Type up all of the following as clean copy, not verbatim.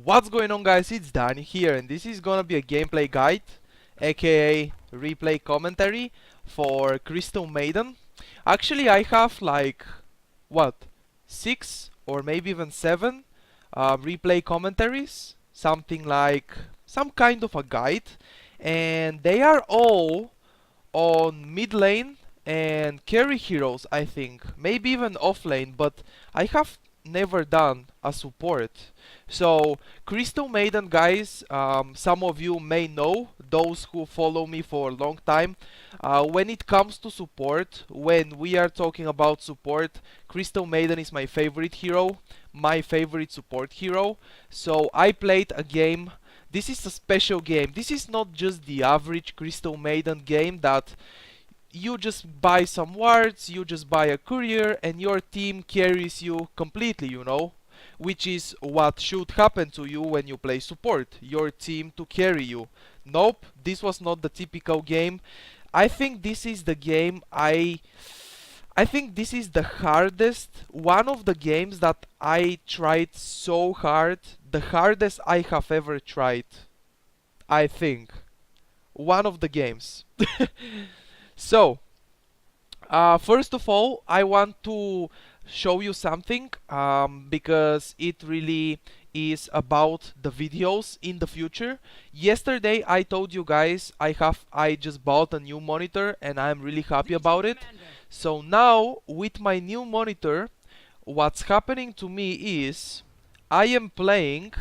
What's going on, guys? It's Danny here, and this is gonna be a gameplay guide, aka replay commentary for Crystal Maiden. Actually, I have like, what, 6 or maybe even 7 replay commentaries, something like some kind of a guide, and they are all on mid lane and carry heroes, I think, maybe even off lane, but I have never done a support. So Crystal Maiden, guys, some of you may know, those who follow me for a long time, when it comes to support, when we are talking about support, Crystal Maiden is my favorite hero, my favorite support hero. So I played a game. This is a special game. This is not just the average Crystal Maiden game that you just buy some wards, you just buy a courier, and your team carries you completely, you know? Which is what should happen to you when you play support, your team to carry you. Nope, this was not the typical game. I think this is the game I think this is the hardest, one of the games that I tried so hard, the hardest I have ever tried. I think. One of the games. So, first of all, I want to show you something because it really is about the videos in the future. Yesterday I told you guys I just bought a new monitor and I'm really happy about it. So now with my new monitor, what's happening to me is I am playing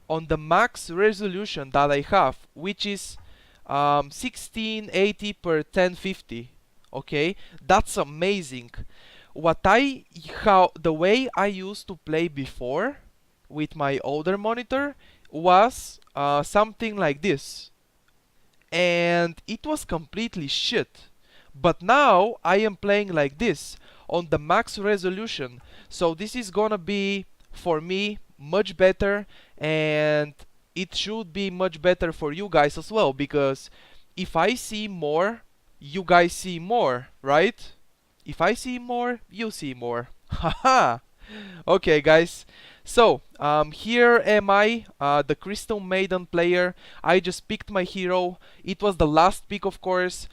on the max resolution that I have, which is 1680 per 1050. Okay, that's amazing. The way I used to play before with my older monitor was something like this, and it was completely shit. But now I am playing like this on the max resolution, so this is gonna be for me much better, and it should be much better for you guys as well, because if I see more, you guys see more, right? If I see more, you see more. Haha! Okay, guys. So, here am I, the Crystal Maiden player. I just picked my hero. It was the last pick, of course.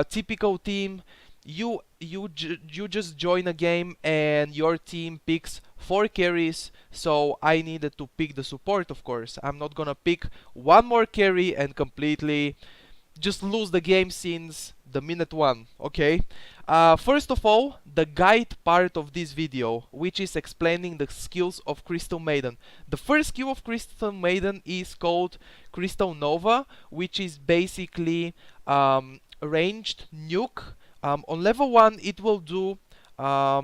Typical team. You just join a game and your team picks 4 carries. So I needed to pick the support, of course. I'm not gonna pick one more carry and completely just lose the game since the minute 1, okay? First of all, the guide part of this video, which is explaining the skills of Crystal Maiden. The first skill of Crystal Maiden is called Crystal Nova, which is basically ranged nuke. On level 1 it will do how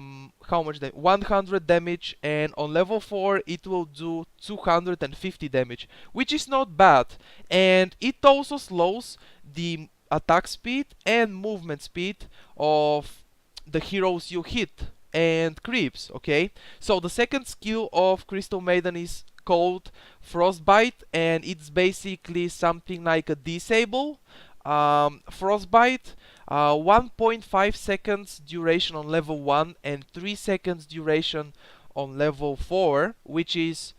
much 100 damage, and on level 4 it will do 250 damage, which is not bad, and it also slows the attack speed and movement speed of the heroes you hit and creeps. Okay, so the second skill of Crystal Maiden is called Frostbite, and it's basically something like a disable. Frostbite, 1.5 seconds duration on level 1 and 3 seconds duration on level 4, which is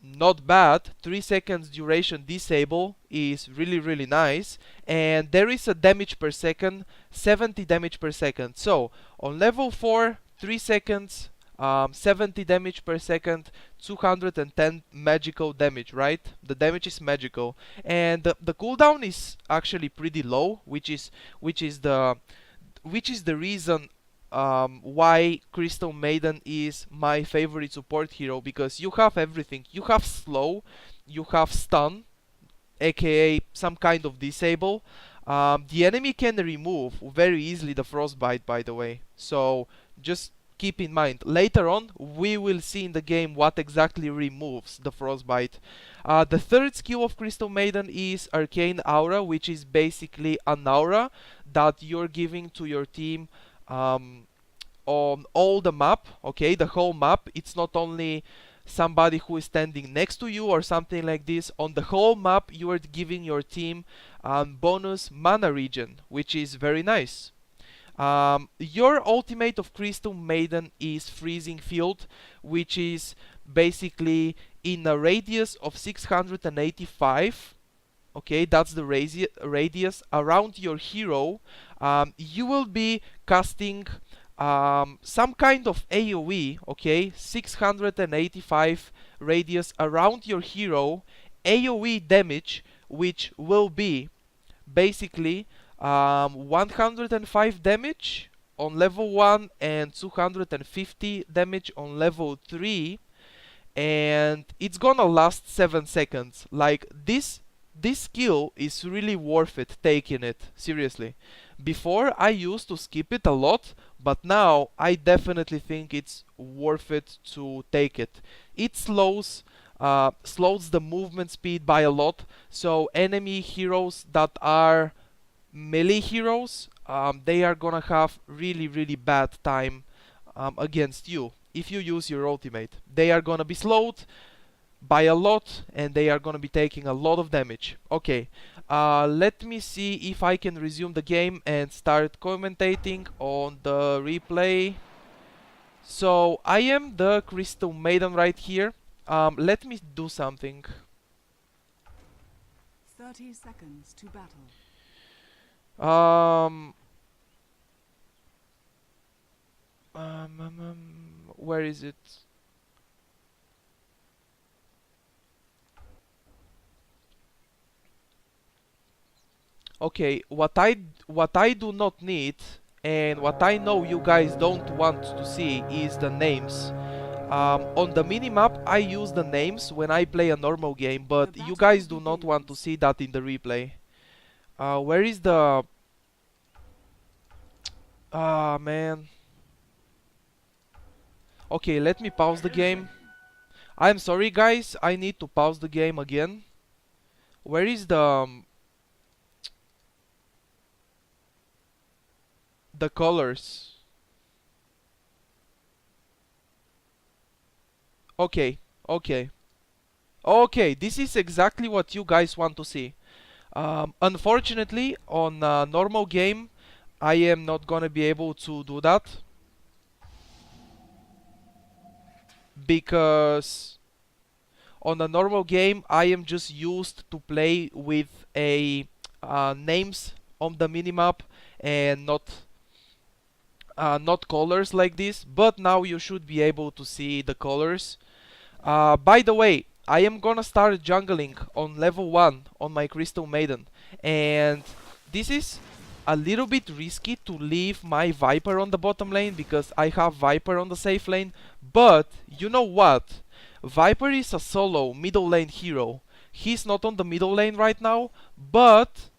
not bad. 3 seconds duration disable is really nice, and there is a damage per second, 70 damage per second. So on level 4, 3 seconds, 70 damage per second, 210 magical damage, right? The damage is magical, and the cooldown is actually pretty low, which is the reason why Crystal Maiden is my favorite support hero, because you have everything. You have slow, you have stun, aka some kind of disable. The enemy can remove very easily the frostbite, by the way, so just keep in mind. Later on we will see in the game what exactly removes the frostbite. The third skill of Crystal Maiden is Arcane Aura, which is basically an aura that you're giving to your team on all the map, okay, the whole map. It's not only somebody who is standing next to you or something like this. On the whole map you are giving your team bonus mana regen, which is very nice. Your ultimate of Crystal Maiden is Freezing Field, which is basically in a radius of 685. Okay, that's the radius around your hero. You will be casting some kind of AoE, okay, 685 radius around your hero, AoE damage, which will be basically 105 damage on level 1 and 250 damage on level 3, and it's gonna last 7 seconds. Like, this skill is really worth it taking it, seriously. Before I used to skip it a lot, but now I definitely think it's worth it to take it. It slows the movement speed by a lot, so enemy heroes that are melee heroes, they are gonna have really bad time against you if you use your ultimate. They are gonna be slowed by a lot, and they are gonna be taking a lot of damage. Okay, let me see if I can resume the game and start commentating on the replay. So I am the Crystal Maiden right here. Let me do something. 30 seconds to battle. Where is it? Okay, what I do not need, and what I know you guys don't want to see, is the names. On the minimap I use the names when I play a normal game, but you guys do not want to see that in the replay. Where is the... Ah, man. Okay, let me pause the game. I'm sorry guys, I need to pause the game again. Where is the colors? Okay, okay. Okay, this is exactly what you guys want to see. Unfortunately, on a normal game, I am not gonna be able to do that, because on a normal game I am just used to play with a names on the minimap and not colors like this. But now you should be able to see the colors. By the way, I am gonna start jungling on level 1 on my Crystal Maiden, and this is a little bit risky to leave my Viper on the bottom lane because I have Viper on the safe lane. But you know what? Viper is a solo middle lane hero. He's not on the middle lane right now, but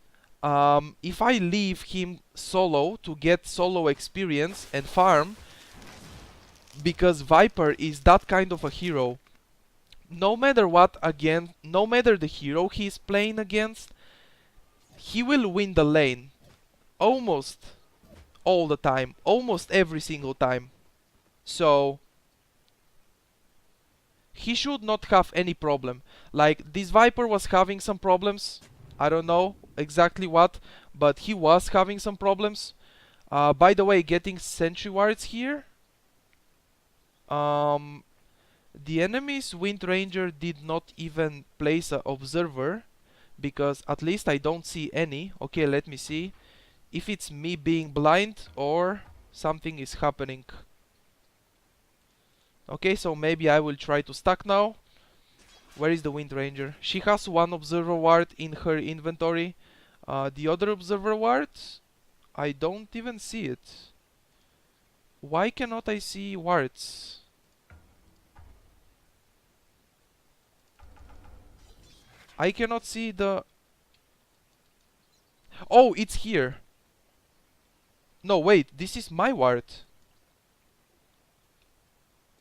if I leave him solo to get solo experience and farm, because Viper is that kind of a hero, no matter what, again, no matter the hero he's playing against, he will win the lane almost all the time, almost every single time. So he should not have any problem. Like, this Viper was having some problems. I don't know exactly what, but he was having some problems. By the way, getting sentry wards here. The enemy's Wind Ranger did not even place an observer, because at least I don't see any. Okay, let me see if it's me being blind or something is happening. Okay, so maybe I will try to stack now. Where is the Wind Ranger? She has one observer ward in her inventory. The other observer ward, I don't even see it. Why cannot I see wards? I cannot see the... Oh, it's here. No, wait, this is my ward.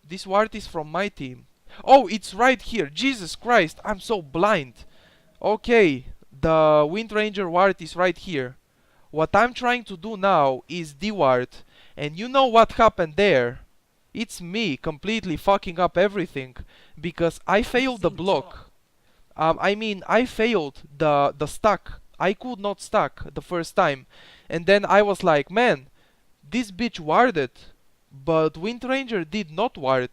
This ward is from my team. Oh, it's right here. Jesus Christ, I'm so blind. Okay, the Wind Ranger ward is right here. What I'm trying to do now is D-ward. And you know what happened there? It's me completely fucking up everything, because I failed the block. I failed the stack. I could not stack the first time. And then I was like, man, This bitch warded, but Wind Ranger did not ward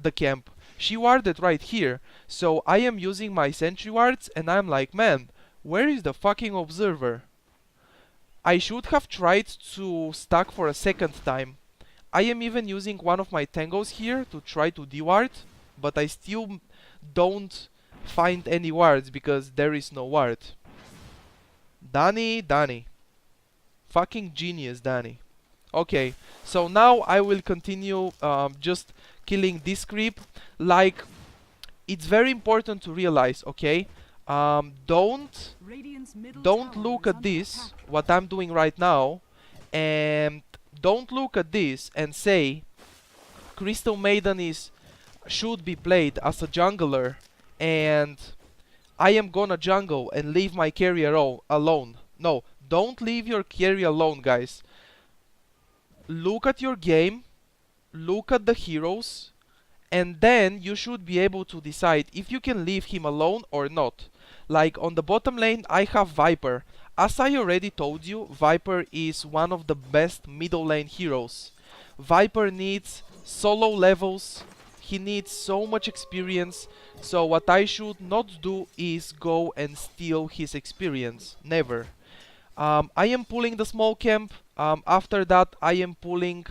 the camp. She warded right here. So I am using my sentry wards and I'm like, man, where is the fucking observer? I should have tried to stack for a second time. I am even using one of my tangos here to try to deward, but I still don't find any wards because there is no ward. Danny. Fucking genius, Danny. Okay, so now I will continue just killing this creep. Like, it's very important to realize, okay? Don't look at this, what I'm doing right now, and don't look at this and say Crystal Maiden should be played as a jungler and I am gonna jungle and leave my carry alone. No, don't leave your carry alone, guys. Look at your game, look at the heroes, and then you should be able to decide if you can leave him alone or not. Like on the bottom lane, I have Viper. As I already told you, Viper is one of the best middle lane heroes. Viper needs solo levels, he needs so much experience, so what I should not do is go and steal his experience. Never. I am pulling the small camp. After that, I am pulling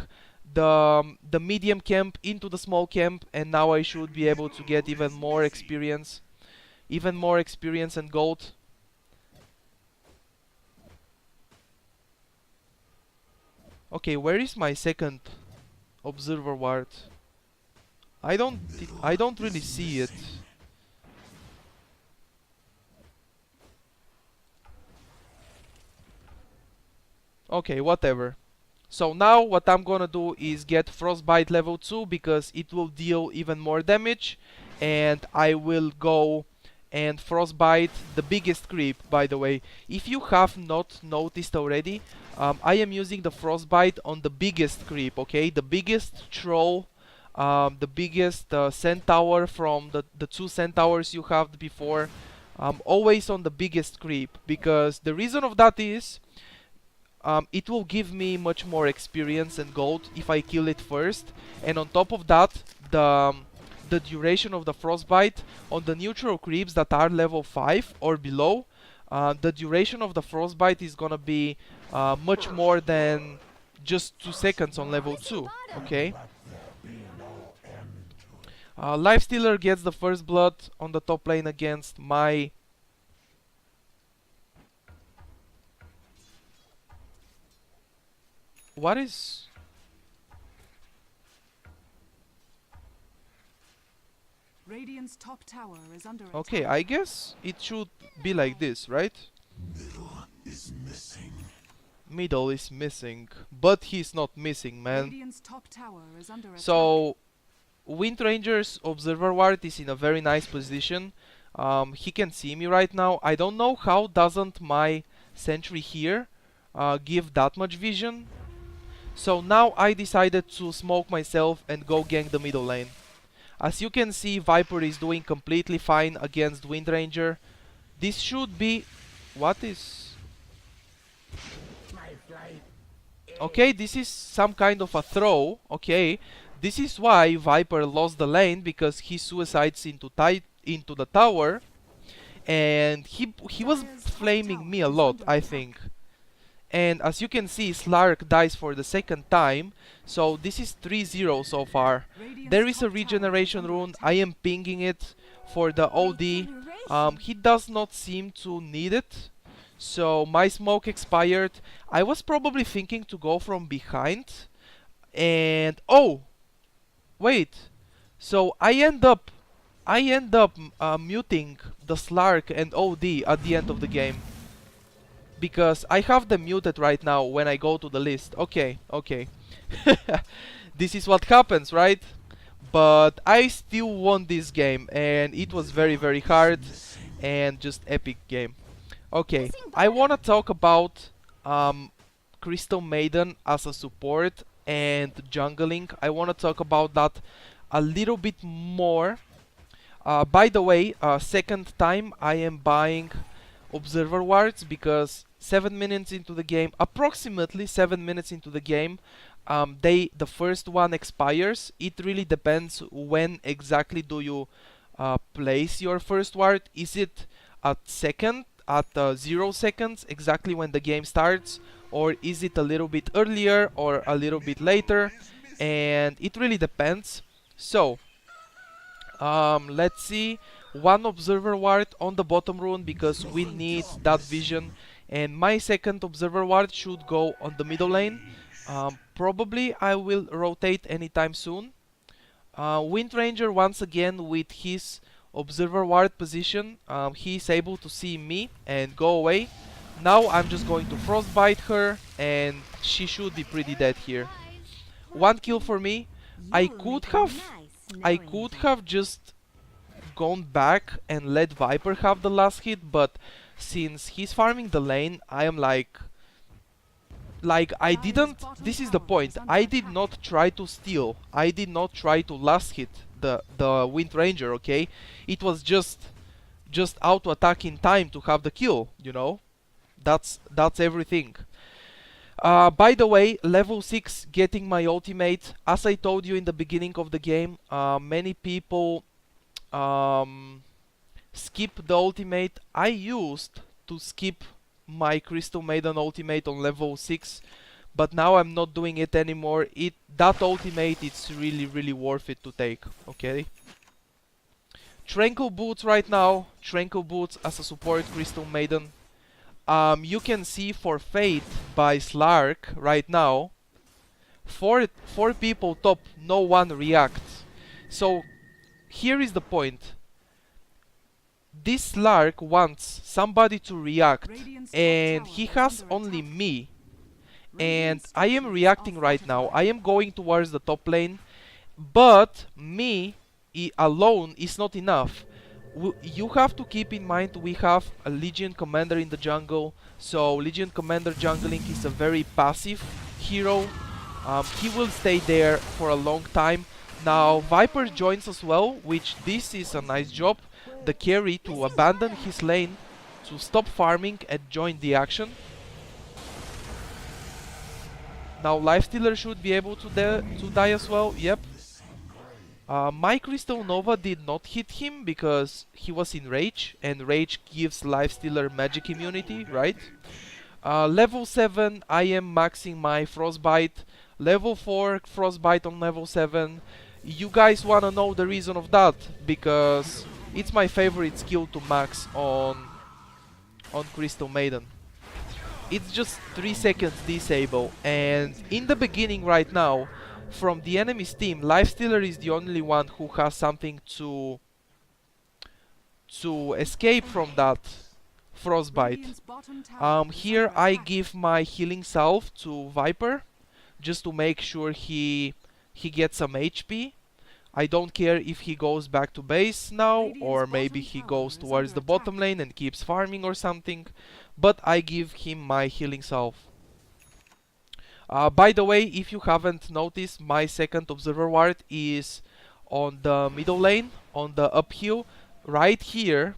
the medium camp into the small camp, and now I should be able to get even more experience and gold. Okay, where is my second observer ward? I don't really see it. Okay, whatever. So now what I'm gonna do is get Frostbite level 2 because it will deal even more damage, and I will go and Frostbite the biggest creep, by the way. If you have not noticed already, I am using the Frostbite on the biggest creep, okay? The biggest troll, the biggest centaur from the two centaurs you have before. Always on the biggest creep, because the reason of that is it will give me much more experience and gold if I kill it first, and on top of that, the duration of the Frostbite on the neutral creeps that are level 5 or below, the duration of the Frostbite is gonna be much more than just 2 seconds on level 2, okay? Lifestealer gets the first blood on the top lane against my... What is... Radiant's top tower is under Okay, attack. I guess it should be like this, right? Middle is missing, but he's not missing, man. Radiant's top tower is under attack. So, Wind Ranger's Observer Ward is in a very nice position. He can see me right now. I don't know how doesn't my sentry here give that much vision. So now I decided to smoke myself and go gank the middle lane. As you can see, Viper is doing completely fine against Wind Ranger. This should be... What is... Okay, this is some kind of a throw. Okay, this is why Viper lost the lane, because he suicides into the tower. And he was flaming me a lot, I think. And as you can see, Slark dies for the second time. So this is 3-0 so far. There is a regeneration rune. I am pinging it for the OD. He does not seem to need it. So my smoke expired. I was probably thinking to go from behind. And oh! Wait. So I end up muting the Slark and OD at the end of the game. Because I have them muted right now when I go to the list. Okay, okay. This is what happens, right? But I still won this game, and it was very, very hard and just epic game. Okay, I want to talk about Crystal Maiden as a support and jungling. I want to talk about that a little bit more. By the way, second time I am buying observer wards, because 7 minutes into the game, approximately 7 minutes into the game, the first one expires. It really depends when exactly do you place your first ward. Is it at 0 seconds, exactly when the game starts, or is it a little bit earlier or a little bit later? And it really depends. So let's see, one observer ward on the bottom rune because we need that vision, and my second observer ward should go on the middle lane. Probably I will rotate anytime soon. Wind Ranger once again with his observer ward position, he is able to see me and go away. Now I'm just going to frostbite her and she should be pretty dead here. One kill for me. I could have just gone back and let Viper have the last hit, but since he's farming the lane, I am like I didn't, this is the point, I did not try to steal, I did not try to last hit the Wind Ranger, okay? It was just auto attack in time to have the kill, you know? That's everything. By the way, level 6 getting my ultimate. As I told you in the beginning of the game, many people skip the ultimate. I used to skip my Crystal Maiden ultimate on level 6, but now I'm not doing it anymore. That ultimate, it's really worth it to take, okay? Tranquil Boots right now, Tranquil Boots as a support Crystal Maiden. You can see for Fate by Slark right now, four people top, no one reacts. So here is the point. This Slark wants somebody to react, and he has only me. And I am reacting right now. I am going towards the top lane, but me alone is not enough. You have to keep in mind we have a Legion Commander in the jungle, so Legion Commander jungling is a very passive hero. He will stay there for a long time. Now Viper joins as well, which this is a nice job. The carry to abandon his lane, to stop farming and join the action. Now Lifestealer should be able to die as well, yep. My Crystal Nova did not hit him because he was in Rage, and Rage gives Lifestealer magic immunity, right? Level 7, I am maxing my Frostbite. Level 4, Frostbite on level 7. You guys wanna know the reason of that, because it's my favorite skill to max on Crystal Maiden. It's just 3 seconds disable, and in the beginning right now, from the enemy's team, Lifestealer is the only one who has something to escape from that Frostbite. Here I give my healing salve to Viper, just to make sure he gets some HP. I don't care if he goes back to base now, or maybe he goes towards the bottom lane and keeps farming or something, but I give him my healing salve. By the way, if you haven't noticed, my second observer ward is on the middle lane, on the uphill, right here.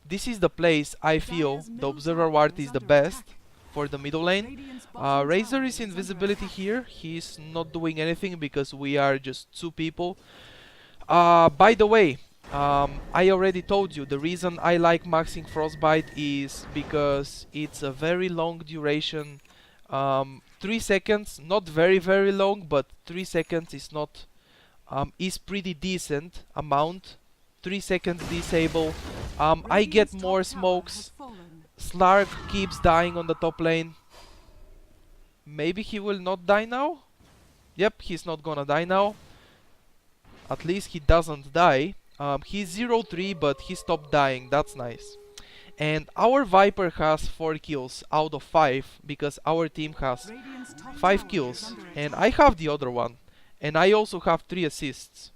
This is the place I feel the observer ward is the best for the middle lane. Razor is invisibility here. He's not doing anything because we are just 2 people. By the way, I already told you the reason I like maxing Frostbite is because it's a very long duration. 3 seconds, not very long, but 3 seconds is not is pretty decent amount. 3 seconds disable. I get more smokes. Slark keeps dying on the top lane. Maybe he will not die now? Yep, he's not gonna die now. At least he doesn't die. He's 0-3, but he stopped dying. That's nice. And our Viper has 4 kills out of 5, because our team has 5 kills, and I have the other one, and I also have 3 assists.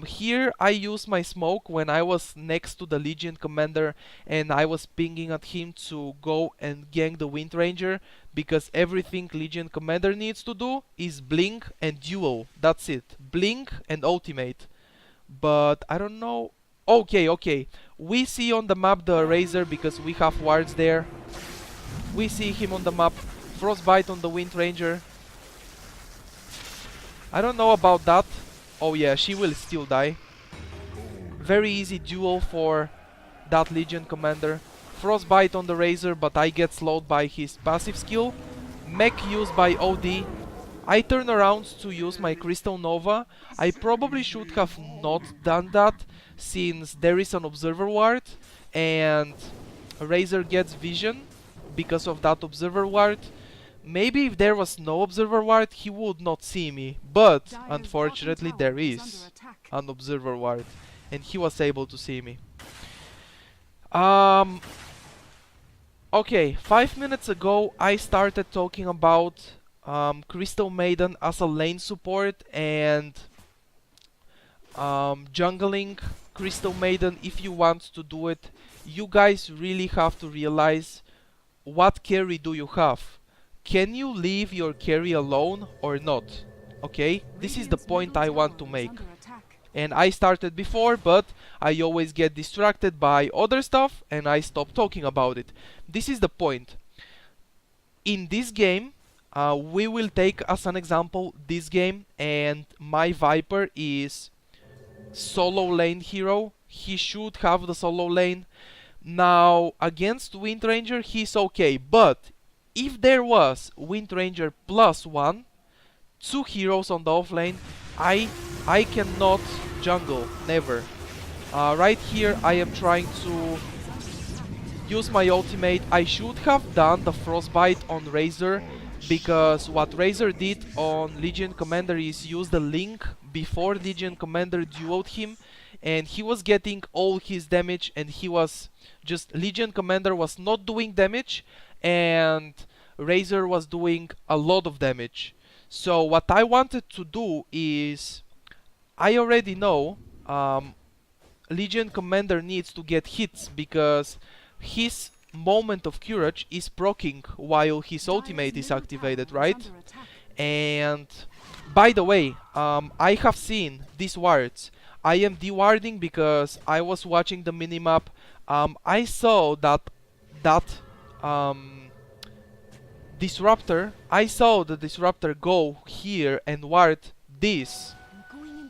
Here I used my smoke when I was next to the Legion Commander, and I was pinging at him to go and gank the Wind Ranger, because everything Legion Commander needs to do is blink and duel. That's it. Blink and ultimate. But I don't know. Okay. We see on the map the Razor because we have wards there. We see him on the map. Frostbite on the Wind Ranger. I don't know about that. Oh yeah, she will still die. Very easy duel for that Legion Commander. Frostbite on the Razor, but I get slowed by his passive skill. Mech used by OD. I turn around to use my Crystal Nova. I probably should have not done that, since there is an Observer Ward and Razor gets vision because of that Observer Ward. Maybe if there was no Observer Ward, he would not see me, but unfortunately there is an Observer Ward and he was able to see me. Okay, 5 minutes ago I started talking about Crystal Maiden as a lane support and jungling Crystal Maiden. If you want to do it, you guys really have to realize what carry do you have. Can you leave your carry alone or not? Okay, this is the point I want to make. And I started before, but I always get distracted by other stuff and I stop talking about it. This is the point. In this game, we will take as an example this game, and my Viper is solo lane hero. He should have the solo lane. Now against Wind Ranger he's okay, but if there was Wind Ranger +1, 2 heroes on the offlane, I cannot jungle, never. Right here I am trying to use my ultimate. I should have done the Frostbite on Razor, because what Razor did on Legion Commander is use the Link before Legion Commander dueled him, and he was getting all his damage, and he was just, Legion Commander was not doing damage and Razor was doing a lot of damage. So what I wanted to do is, I already know Legion Commander needs to get hits because his Moment of Courage is proccing while his ultimate is activated, right? And by the way, I have seen these wards. I am dewarding because I was watching the minimap. I saw that disruptor. I saw the disruptor go here and ward this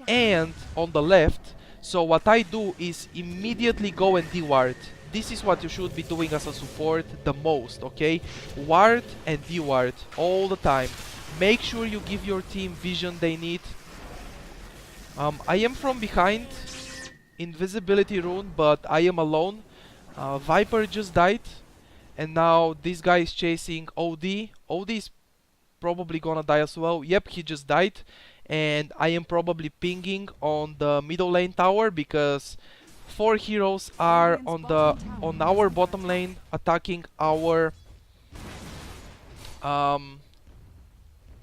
and on the left. So what I do is immediately go and deward. This is what you should be doing as a support the most, okay? Ward and deward all the time. Make sure you give your team vision they need. I am from behind invisibility rune, but I am alone. Viper just died, and now this guy is chasing OD. OD is probably gonna die as well. Yep, he just died, and I am probably pinging on the middle lane tower because 4 heroes are on our bottom lane attacking our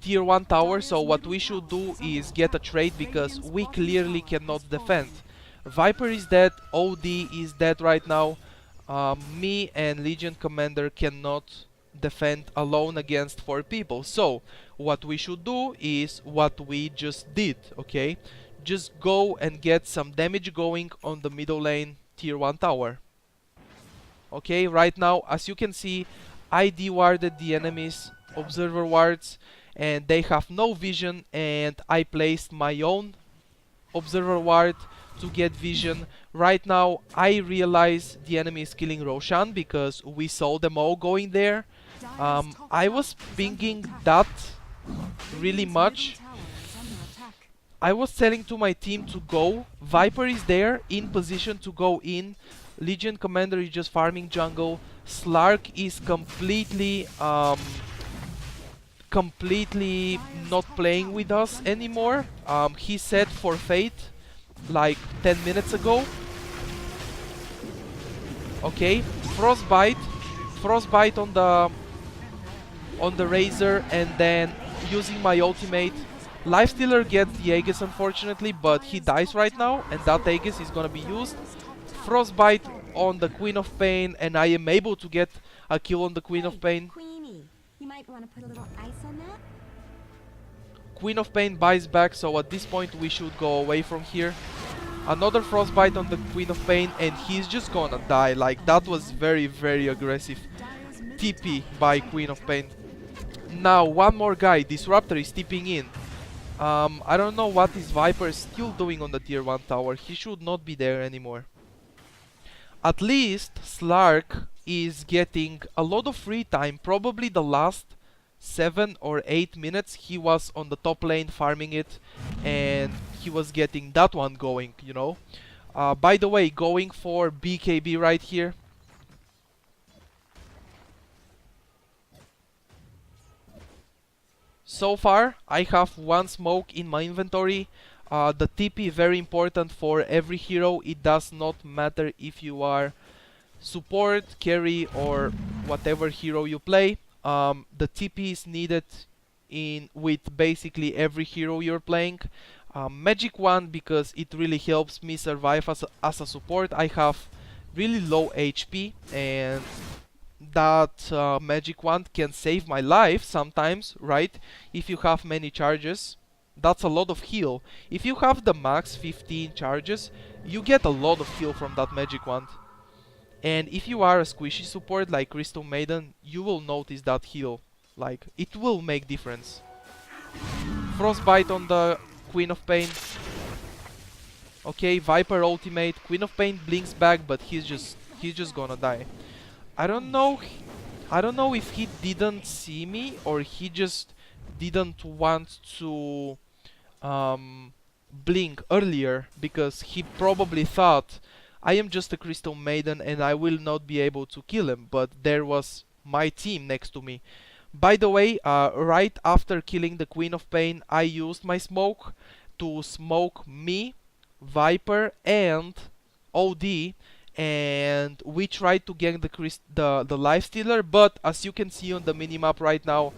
tier 1 tower. So what we should do is get a trade because we clearly cannot defend. Viper is dead, OD is dead right now. Me and Legion Commander cannot defend alone against 4 people. So what we should do is what we just did, okay? Just go and get some damage going on the middle lane tier 1 tower. Okay, right now as you can see, I dewarded the enemies observer wards and they have no vision, and I placed my own observer ward to get vision. Right now I realize the enemy is killing Roshan because we saw them all going there. I was pinging that really much. I was telling to my team to go. Viper is there in position to go in. Legion Commander is just farming jungle. Slark is completely not playing with us anymore. He said forfeit like 10 minutes ago. Okay, Frostbite on the Razor, and then using my ultimate. Lifestealer gets the Aegis unfortunately, but he dies right now, and that Aegis is gonna be used. Frostbite on the Queen of Pain, and I am able to get a kill on the Queen of Pain. Queenie, you might want to put a little ice on that. Queen of Pain buys back, so at this point we should go away from here. Another frostbite on the Queen of Pain, and he's just gonna die. Like, that was very, very aggressive TP by Queen of Pain. Now, one more guy. Disruptor is tipping in. I don't know what is Viper still doing on the tier 1 tower. He should not be there anymore. At least Slark is getting a lot of free time. Probably the last 7 or 8 minutes he was on the top lane farming it, and he was getting that one going, you know. By the way, going for BKB right here. So far, I have one smoke in my inventory. The TP very important for every hero. It does not matter if you are support, carry, or whatever hero you play. The TP is needed with basically every hero you're playing. Magic Wand, because it really helps me survive as a support. I have really low HP, and that Magic Wand can save my life sometimes, right? If you have many charges, that's a lot of heal. If you have the max 15 charges, you get a lot of heal from that Magic Wand. And if you are a squishy support like Crystal Maiden, you will notice that heal. Like, it will make difference. Frostbite on the Queen of Pain. Okay, Viper ultimate. Queen of Pain blinks back, but he's just gonna die. I don't know if he didn't see me or he just didn't want to blink earlier, because he probably thought I am just a Crystal Maiden and I will not be able to kill him, but there was my team next to me. By the way, right after killing the Queen of Pain, I used my smoke to smoke me, Viper, and OD, and we tried to gank the Lifestealer, but as you can see on the minimap right now,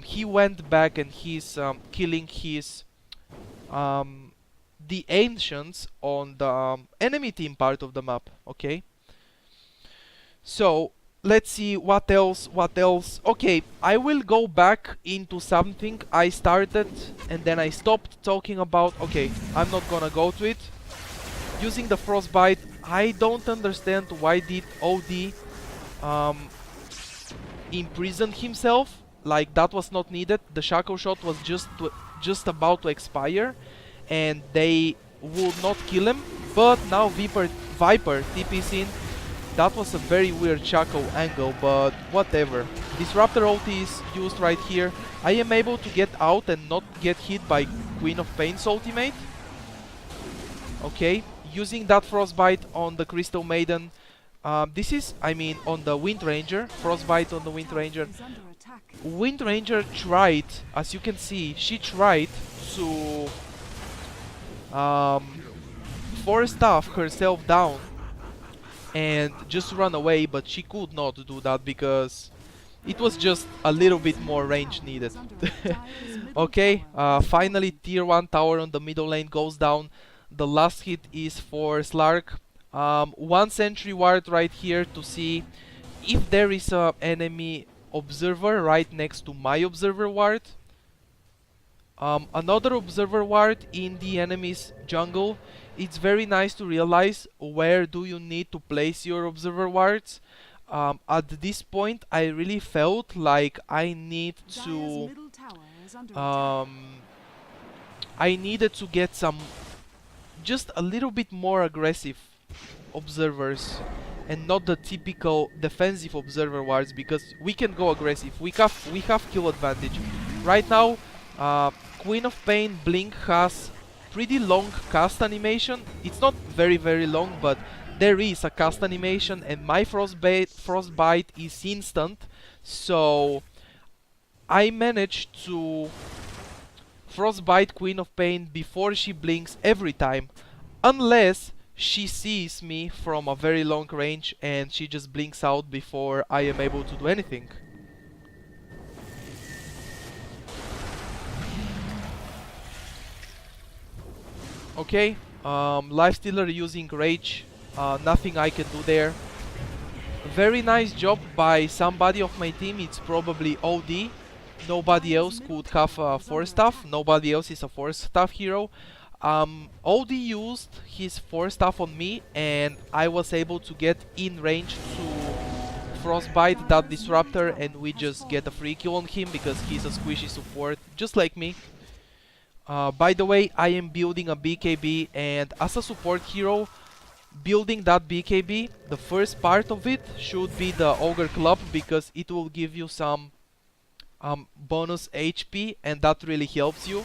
he went back and he's killing his the Ancients on the enemy team part of the map. Okay, so let's see what else. Okay, I will go back into something I started and then I stopped talking about. Okay, I'm not gonna go to it. Using the Frostbite, I don't understand why did OD imprison himself. Like, that was not needed. The Shackle Shot was just about to expire and they would not kill him, but now Viper TP's in. That was a very weird Shackle angle, but whatever. Disruptor ulti is used right here. I am able to get out and not get hit by Queen of Pain's ultimate. Okay, using that Frostbite on the Crystal Maiden. This is, I mean, on the Wind Ranger. Frostbite on the Wind Ranger. Wind Ranger tried, as you can see, she tried to force staff herself down and just run away, but she could not do that because it was just a little bit more range needed. Okay, finally tier 1 tower on the middle lane goes down. The last hit is for Slark. One sentry ward right here to see if there is a enemy observer right next to my observer ward. Another observer ward in the enemy's jungle. It's very nice to realize where do you need to place your observer wards. At this point, I really felt like I need to I needed to get some just a little bit more aggressive observers and not the typical defensive observer wards, because we can go aggressive. We have kill advantage. Right now, Queen of Pain Blink has pretty long cast animation. It's not very long, but there is a cast animation, and my frostbite is instant, so I managed to frostbite Queen of Pain before she blinks every time, unless she sees me from a very long range and she just blinks out before I am able to do anything. Okay, Lifestealer using Rage, nothing I can do there. Very nice job by somebody of my team. It's probably OD. Nobody else could have a 4-staff. Nobody else is a 4-staff hero. OD used his 4 staff on me, and I was able to get in range to frostbite that disruptor, and we just get a free kill on him because he's a squishy support, just like me. By the way, I am building a BKB, and as a support hero, building that BKB, the first part of it should be the Ogre Club, because it will give you some bonus HP, and that really helps you.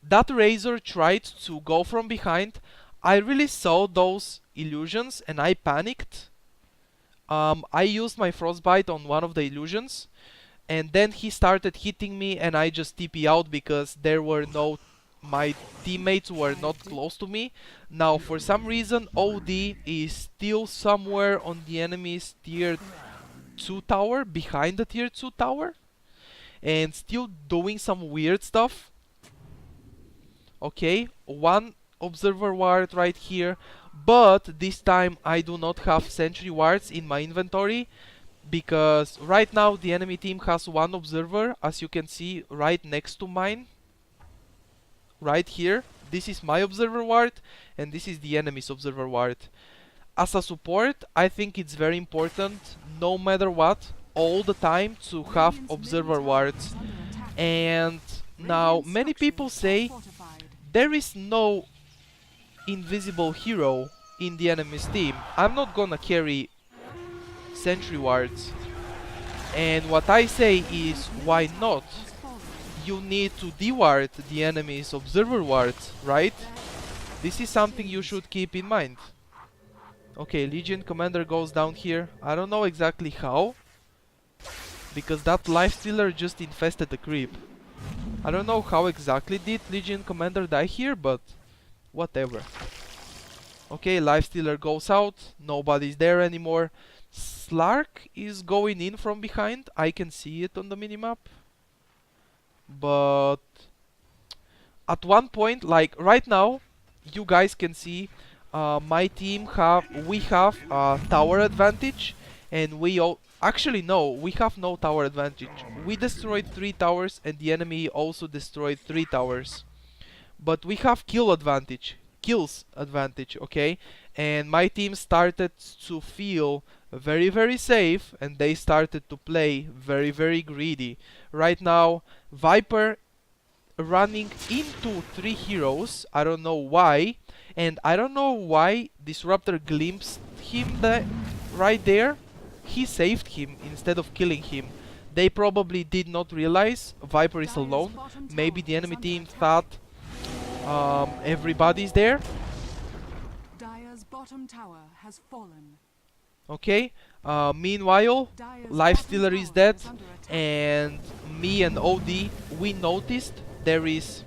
That Razor tried to go from behind. I really saw those illusions and I panicked. I used my frostbite on one of the illusions, and then he started hitting me, and I just TP out because my teammates were not close to me. Now for some reason OD is still somewhere on the enemy's tier 2 tower, behind the tier 2 tower, and still doing some weird stuff. Okay, one observer ward right here, but this time I do not have sentry wards in my inventory, because right now the enemy team has one observer, as you can see right next to mine. Right here, this is my observer ward, and this is the enemy's observer ward. As a support, I think it's very important, no matter what, all the time to have observer wards. And now many people say there is no invisible hero in the enemy's team. I'm not gonna carry sentry wards. And what I say is, why not? You need to deward the enemy's observer wards, right? This is something you should keep in mind. Okay, Legion Commander goes down here. I don't know exactly how, because that Lifestealer just infested the creep. I don't know how exactly did Legion Commander die here, but whatever. Okay, Lifestealer goes out, nobody's there anymore. Slark is going in from behind, I can see it on the minimap. But at one point, like right now, you guys can see my team we have tower advantage, and actually no, we have no tower advantage. We destroyed 3 towers and the enemy also destroyed 3 towers. But we have kills advantage, okay? And my team started to feel very, very safe, and they started to play very, very greedy. Right now, Viper running into 3 heroes, I don't know why, and I don't know why Disruptor glimpsed him right there. He saved him instead of killing him. They probably did not realize Viper is alone. Maybe the enemy team thought everybody's there. Dire's bottom tower has fallen. Okay, meanwhile, Lifestealer is dead, and me and OD, we noticed there is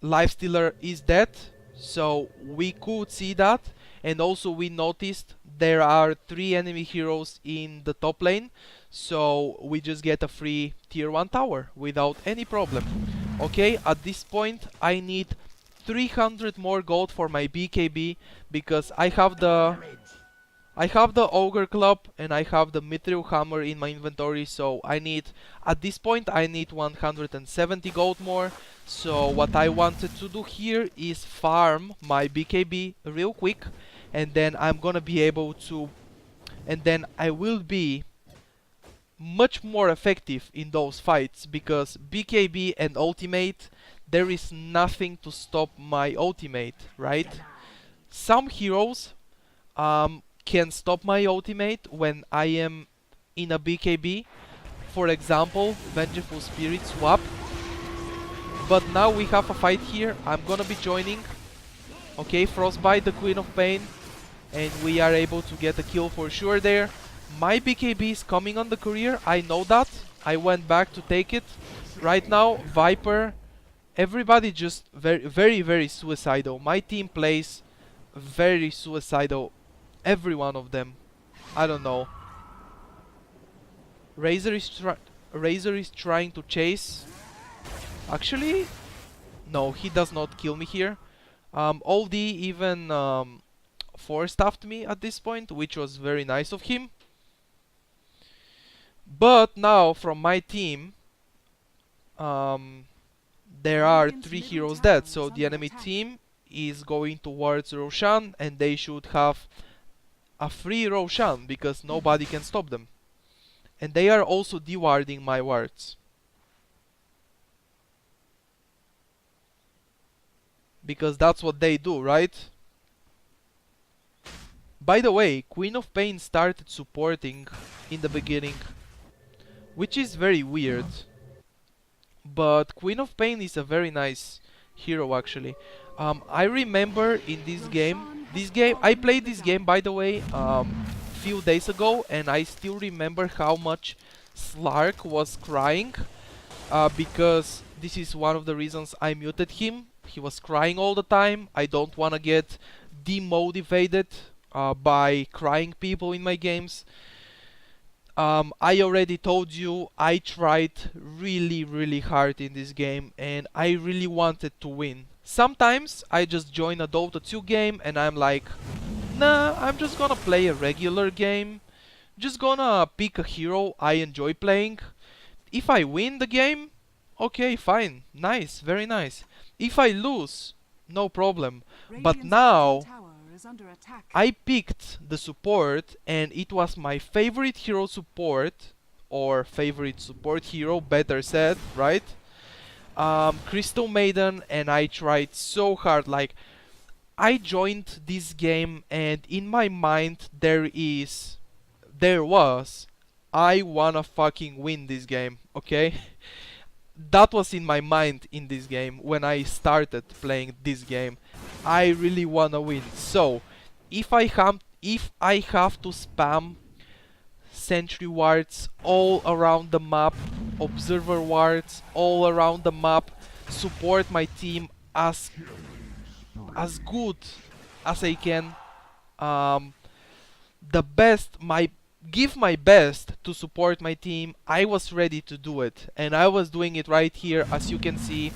Lifestealer is dead, so we could see that, and also we noticed there are 3 enemy heroes in the top lane, so we just get a free tier 1 tower without any problem. Okay, at this point I need 300 more gold for my BKB, because I have the Ogre Club and I have the Mithril Hammer in my inventory, so at this point I need 170 gold more. So what I wanted to do here is farm my BKB real quick, and then I'm gonna be able to, and then I will be much more effective in those fights, because BKB and ultimate, there is nothing to stop my ultimate, right? Some heroes can stop my ultimate when I am in a BKB. For example, Vengeful Spirit swap. But now we have a fight here. I'm gonna be joining. Okay, Frostbite, the Queen of Pain, and we are able to get a kill for sure there. My BKB is coming on the courier, I know that. I went back to take it. Right now, Viper, everybody just very suicidal. My team plays very suicidal. Every one of them. I don't know. Razor is trying to chase. Actually, no, he does not kill me here. OD even 4-staffed me at this point, which was very nice of him. But now from my team, um, there are Radiant's 3 middle heroes tower dead, is so the under enemy attack. team is going towards Roshan, and they should have a free Roshan because nobody can stop them. And they are also dewarding my wards. Because that's what they do, right? By the way, Queen of Pain started supporting in the beginning, which is very weird. But Queen of Pain is a very nice hero actually. I remember in Roshan has this game, I fallen to played the this game dark. by the way, few days ago, and I still remember how much Slark was crying, because this is one of the reasons I muted him. He was crying all the time. I don't wanna get demotivated by crying people in my games. I already told you I tried really hard in this game and I really wanted to win. Sometimes I just join a Dota 2 game and I'm like, nah, I'm just gonna play a regular game. Just gonna pick a hero I enjoy playing. If I win the game, okay, fine, nice, very nice. If I lose, no problem. But Radiant's bottom now tower is under attack. I picked the support and it was my favorite hero support, or favorite support hero, better said, right? Crystal Maiden, and I tried so hard. Like, I joined this game and in my mind there was, I wanna fucking win this game, okay? That was in my mind in this game when I started playing this game. I really wanna win. So if I have to spam sentry wards all around the map, observer wards all around the map, support my team as good as I can, um, the best my give my best to support my team, I was ready to do it, and I was doing it right here, as you can see.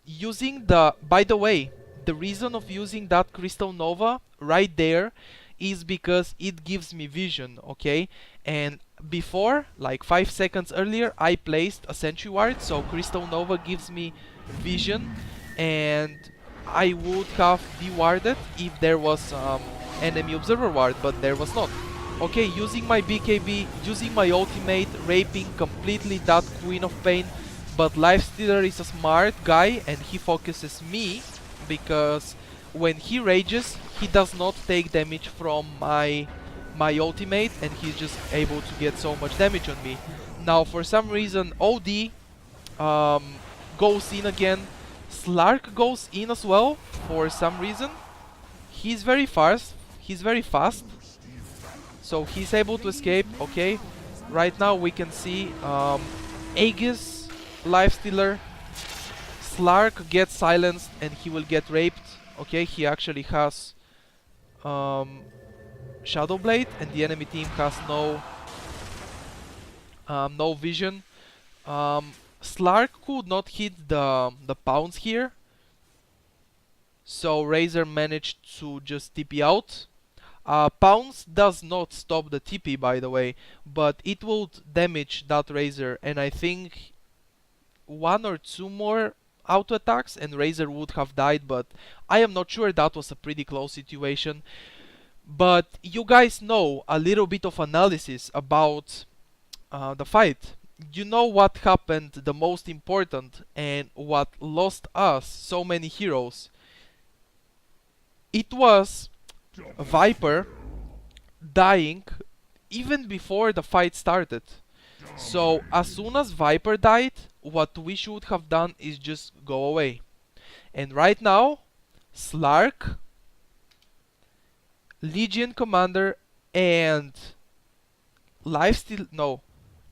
Using the By the way, the reason of using that Crystal Nova right there is because it gives me vision, okay? And before, like 5 seconds earlier, I placed a sentry ward, so Crystal Nova gives me vision, and I would have dewarded if there was enemy observer ward, but there was not. Okay, using my BKB, using my ultimate, raping completely that Queen of Pain, but Lifestealer is a smart guy and he focuses me, because when he rages, he does not take damage from my ultimate and he's just able to get so much damage on me. Now for some reason OD goes in again, Slark goes in as well for some reason. He's very fast, so he's able to escape. Okay, right now we can see Aegis, Lifestealer, Slark gets silenced and he will get raped. Okay, he actually has Shadow Blade and the enemy team has no vision. Slark could not hit the pounce here, so Razor managed to just TP out. Pounce does not stop the TP, by the way, but it will damage that Razor, and I think 1 or 2 more auto attacks and Razor would have died, but I am not sure. That was a pretty close situation. But you guys know a little bit of analysis about the fight. You know what happened, the most important, and what lost us so many heroes. It was Viper dying even before the fight started. So as soon as Viper died, what we should have done is just go away. And right now, Slark, Legion Commander, and Lifesteal, no,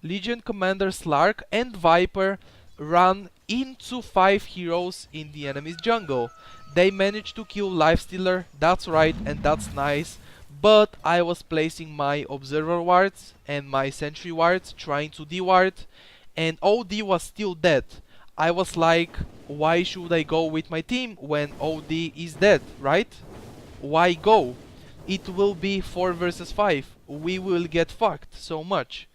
Legion Commander, Slark, and Viper run into 5 heroes in the enemy's jungle. They managed to kill Lifestealer, that's right, and that's nice. But I was placing my Observer wards and my Sentry wards, trying to deward, and OD was still dead. I was like, why should I go with my team when OD is dead, right? Why go? It will be 4 versus 5. We will get fucked so much.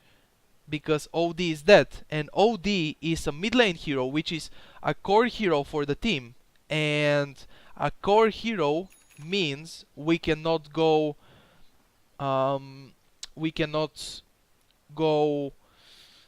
because OD is dead, and OD is a mid lane hero, which is a core hero for the team. And a core hero means we cannot go we cannot go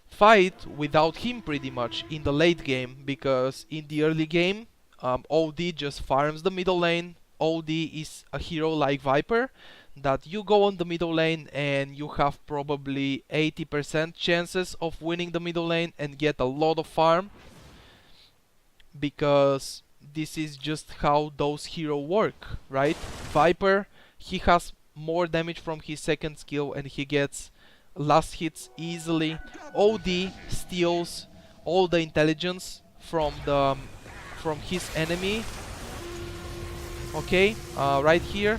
fight without him pretty much in the late game, because in the early game OD just farms the middle lane. OD is a hero like Viper that you go on the middle lane and you have probably 80% chances of winning the middle lane and get a lot of farm, because this is just how those heroes work, right? Viper, he has more damage from his second skill and he gets last hits easily. OD steals all the intelligence from his enemy. Okay, right here,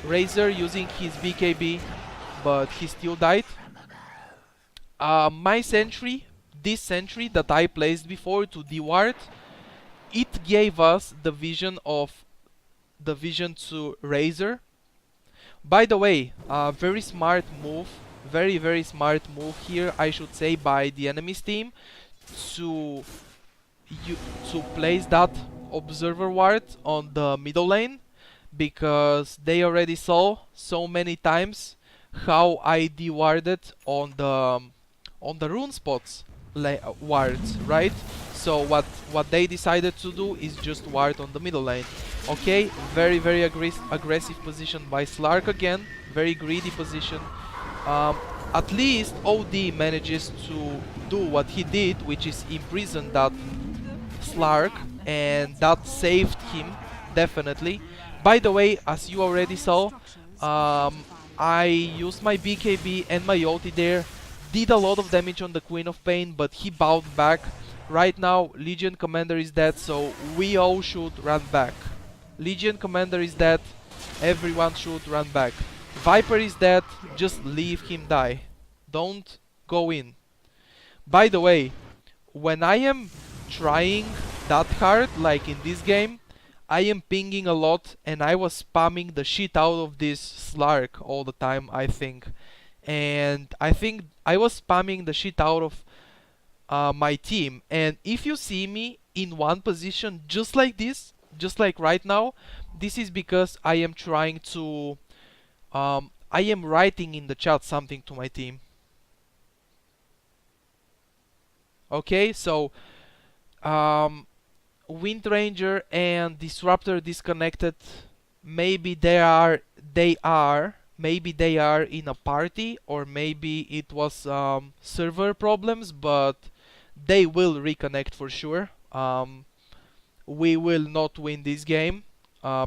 Razor using his BKB, but he still died. My sentry, this sentry that I placed before to deward, it gave us the vision to Razor. By the way, very smart move, very smart move here, I should say, by the enemy's team to place that observer ward on the middle lane, because they already saw so many times how I dewarded on the rune spots wards, right? So what they decided to do is just ward on the middle lane. Okay, very aggressive position by Slark again, very greedy position. At least OD manages to do what he did, which is imprison that Slark, and that saved him definitely. By the way, as you already saw, I used my BKB and my ulti there, did a lot of damage on the Queen of Pain, but he bowed back. Right now, Legion Commander is dead, so we all should run back. Legion Commander is dead, everyone should run back. Viper is dead, just leave him die. Don't go in. By the way, when I am trying that hard, like in this game, I am pinging a lot and I was spamming the shit out of this Slark all the time, I think. And I think I was spamming the shit out of my team. And if you see me in one position just like this, just like right now, this is because I am trying to I am writing in the chat something to my team. Okay, so Wind Ranger and Disruptor disconnected. Maybe they are in a party, or maybe it was server problems, but they will reconnect for sure. We will not win this game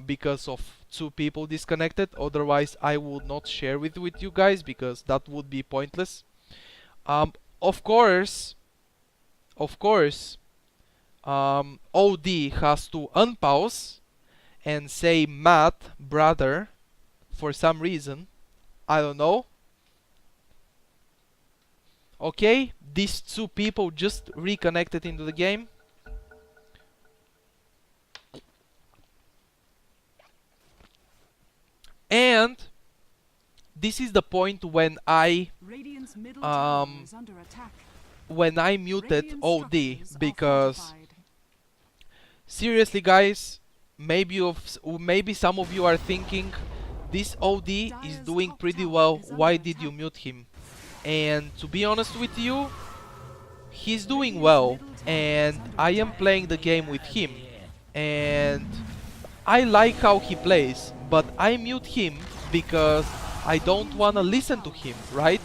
because of two people disconnected. Otherwise, I would not share it with you guys because that would be pointless. Of course, OD has to unpause and say Matt, brother, for some reason. I don't know. Okay, these two people just reconnected into the game. And this is the point when I muted OD, because seriously guys, maybe some of you are thinking, this OD is doing pretty well, why did you mute him? And to be honest with you, he's doing well and I am playing the game with him and I like how he plays, but I mute him because I don't wanna listen to him, right?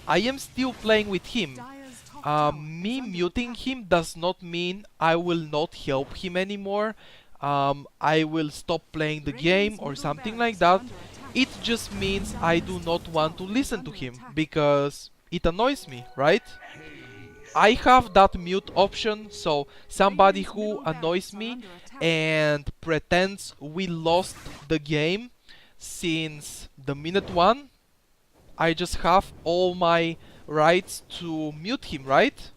I am still playing with him. Me muting him does not mean I will not help him anymore. I will stop playing the game or something like that. It just means I do not want to listen to him because it annoys me, right? I have that mute option, so somebody who annoys me and pretends we lost the game since the minute 1, I just have all my rights to mute him, right?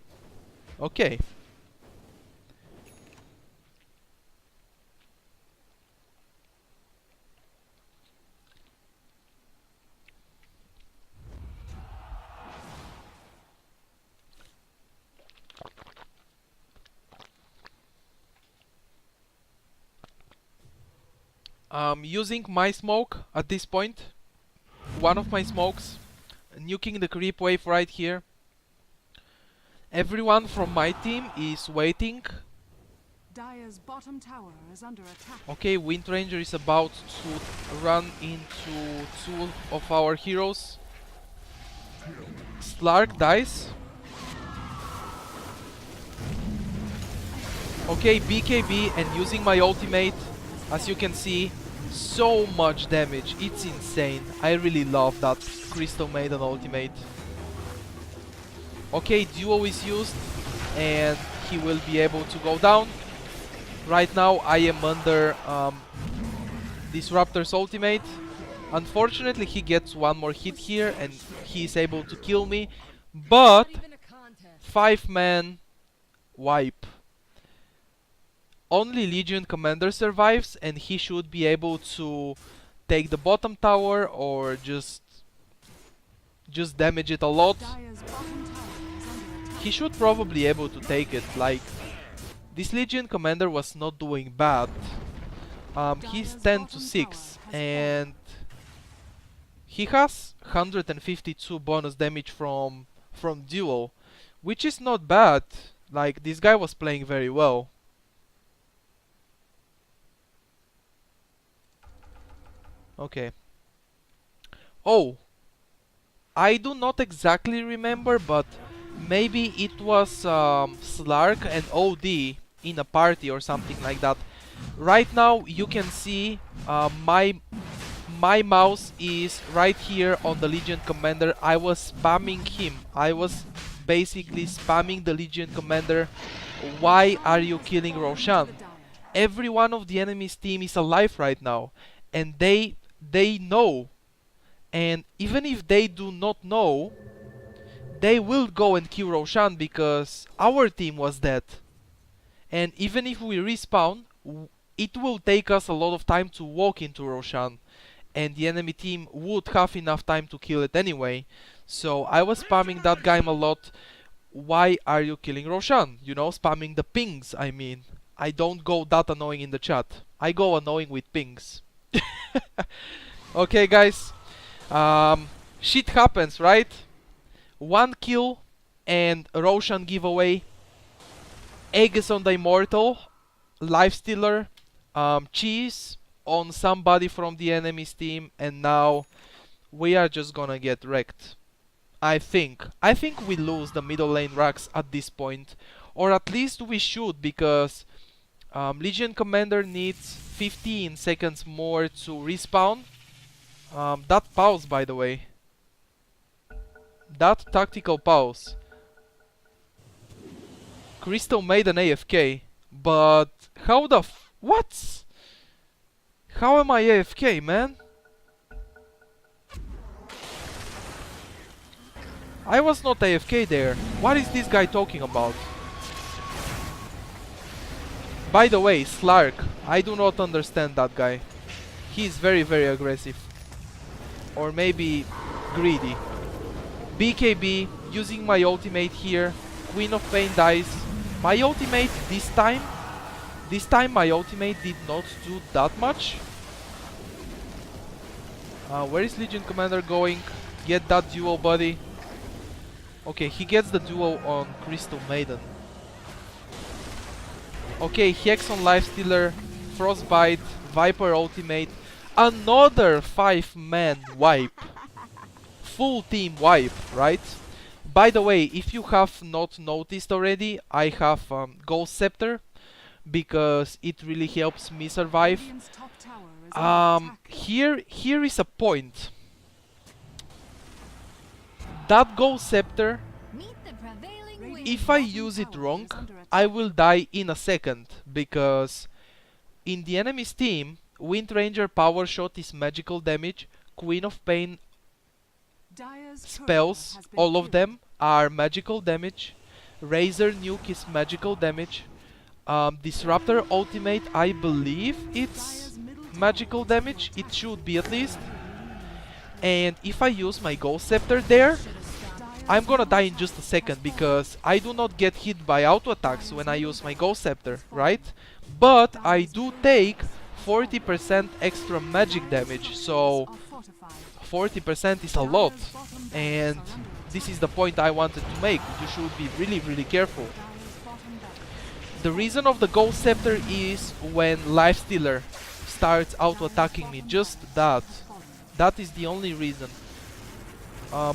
Okay. Using my smoke at this point, one of my smokes, nuking the creep wave right here. Everyone from my team is waiting. Dire's bottom tower is under attack. Okay, Wind Ranger is about to run into two of our heroes. Slark dies. Okay, BKB and using my ultimate. As you can see, so much damage. It's insane. I really love that Crystal Maiden ultimate. Okay, duo is used and he will be able to go down. Right now I am under Disruptor's ultimate. Unfortunately he gets one more hit here and he is able to kill me. But 5-man wipe. Only Legion Commander survives and he should be able to take the bottom tower or just damage it a lot. Dire's bottom tower is under attack. He should probably be able to take it. Like, this Legion Commander was not doing bad. He's 10 to 6 and he has 152 bonus damage from duel, which is not bad. Like, this guy was playing very well. Okay. Oh, I do not exactly remember, but maybe it was Slark and OD in a party or something like that. Right now you can see my mouse is right here on the Legion Commander. I was spamming him. I was basically spamming the Legion Commander. Why are you killing Roshan? Every one of the enemy's team is alive right now, and they know. And even if they do not know, they will go and kill Roshan because our team was dead. And even if we respawn, it will take us a lot of time to walk into Roshan. And the enemy team would have enough time to kill it anyway. So I was spamming that guy a lot. Why are you killing Roshan? You know, spamming the pings, I mean. I don't go that annoying in the chat. I go annoying with pings. Okay, guys. Shit happens, right? One kill and Roshan giveaway. Aegis on the Immortal. Lifestealer. Cheese on somebody from the enemy's team. And now we are just gonna get wrecked. I think we lose the middle lane racks at this point. Or at least we should, because Legion Commander needs 15 seconds more to respawn. That pause, by the way. That tactical pause. Crystal Maiden AFK. But how the what? How am I AFK, man? I was not AFK there. What is this guy talking about? By the way, Slark. I do not understand that guy. He is very, very aggressive. Or maybe greedy. BKB, using my ultimate here. Queen of Pain dies. My ultimate this time my ultimate did not do that much. Where is Legion Commander going? Get that duel, buddy. Okay, he gets the duel on Crystal Maiden. Okay, Hex on Lifestealer, Frostbite, Viper ultimate. Another 5-man wipe. Full team wipe, right? By the way, if you have not noticed already, I have Ghost Scepter because it really helps me survive. Radiant's top tower is under attack. Here is a point. That Ghost Scepter, Meet the prevailing wind. if I use it wrong, I will die in a second, because in the enemy's team, Wind Ranger Power Shot is magical damage, Queen of Pain Dire's turret spells, has been all of killed. them are magical damage. Razor Nuke is magical damage. Disruptor Ultimate, I believe it's Dire's middle tower magical is under damage, it attack. should be at least. And if I use my Ghost Scepter there, I'm gonna die in just a second, because I do not get hit by auto attacks when I use my Ghost Scepter, right? But I do take 40% extra magic damage, so 40% is a lot, and this is the point I wanted to make. You should be really careful. The reason of the Ghost Scepter is when Lifestealer starts auto-attacking me, just that. That is the only reason.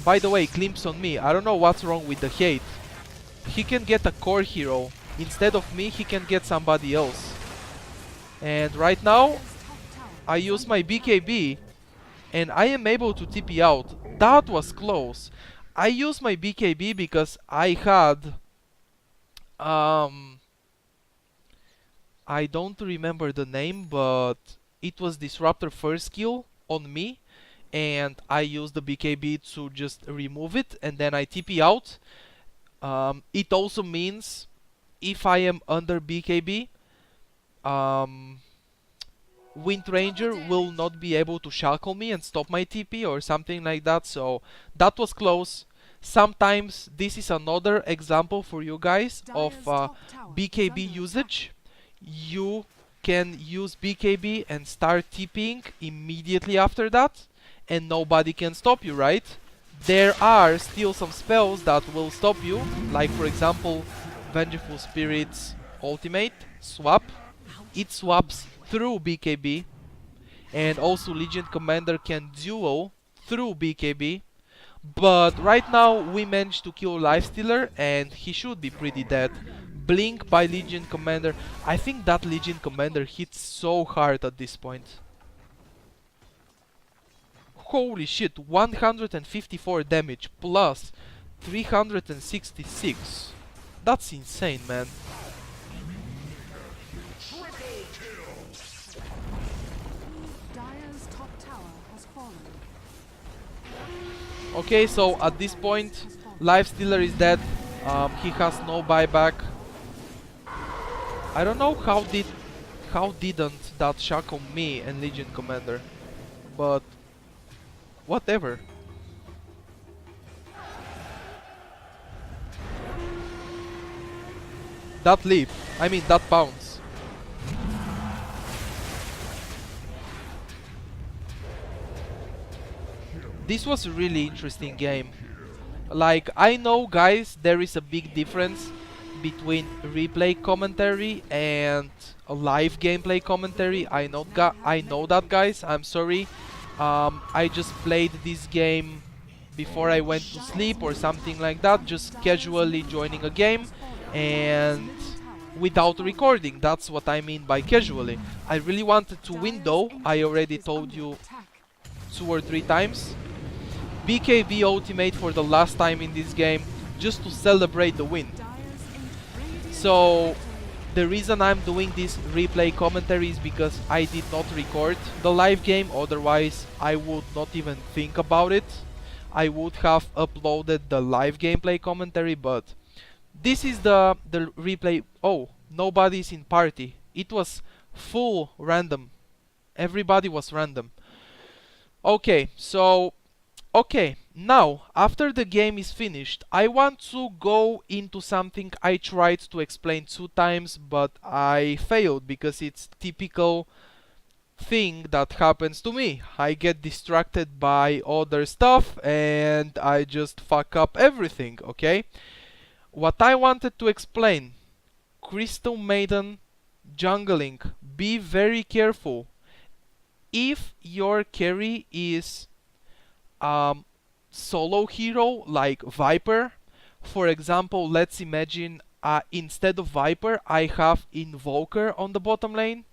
By the way, Glimpse on me, I don't know what's wrong with the hate. He can get a core hero. Instead of me, he can get somebody else. And right now, I use my BKB, and I am able to TP out. That was close. I used my BKB because I had... I don't remember the name, but it was Disruptor first skill on me, and I used the BKB to just remove it, and then I TP out. It also means if I am under BKB, Wind Ranger will not be able to shackle me and stop my TP or something like that, so that was close. Sometimes this is another example for you guys of BKB usage. You can use BKB and start TPing immediately after that, and nobody can stop you, right? There are still some spells that will stop you, like for example Vengeful Spirit's ultimate, swap. It swaps through BKB, and also Legion Commander can duel through BKB. But right now we managed to kill Lifestealer, and he should be pretty dead. Blink by Legion Commander. I think that Legion Commander hits so hard at this point. Holy shit, 154 damage plus 366. That's insane, man. Dire's top tower has fallen. Okay, so at this point, Lifestealer is dead. He has no buyback. I don't know how didn't that shackle me and Legion Commander, but whatever. That leap, I mean that bounce. This was a really interesting game. Like, I know, guys, there is a big difference between replay commentary and a live gameplay commentary. I know that, guys. I'm sorry. I just played this game before I went to sleep or something like that, just casually joining a game and without recording. That's what I mean by casually. I really wanted to win though. I already told you 2 or 3 times. BKB ultimate for the last time in this game, just to celebrate the win. So the reason I'm doing this replay commentary is because I did not record the live game, otherwise I would not even think about it. I would have uploaded the live gameplay commentary, but this is the replay. Oh, nobody's in party. It was full random. Everybody was random. Okay, so okay, now after the game is finished, I want to go into something I tried to explain 2 times, but I failed because it's typical thing that happens to me. I get distracted by other stuff and I just fuck up everything, okay? What I wanted to explain, Crystal Maiden jungling, be very careful. If your carry is solo hero like Viper, for example, let's imagine instead of Viper I have Invoker on the bottom lane.